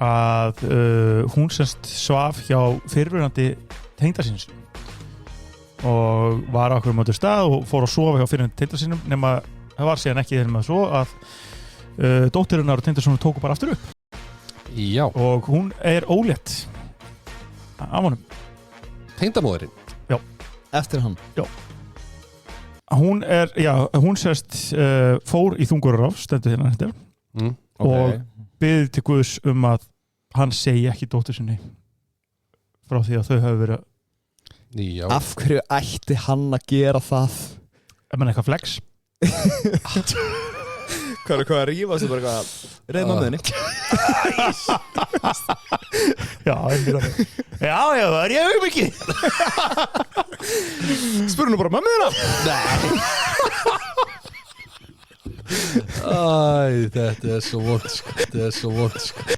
að hún semst svaf hjá fyrirverandi tengdasyni og var á okkur móti stað og fór að sofa hjá fyrirverandi tengdasyninum nema það var síðan ekki þegar með svo að dóttirinnar og tengdasonur tóku bara aftur upp. Já. Og hún ólétt af honum. Tengdamóðurinn? Já. Eftir hann? Já. Hún sérst fór í þunguráf, stendur hérna þetta. Og biður til Guðs að hann segi ekki dóttur sinni frá því að þau hafa verið. Já. Af hverju ætti hann að gera það? Ef mann eitthvað flex. Hvað að rífa sig bara eitthvað reyð mammuðinni? Já, það er ég ekki. Spurðu nú bara mammuðina? Nei. Æ, þetta er svo vont, sko.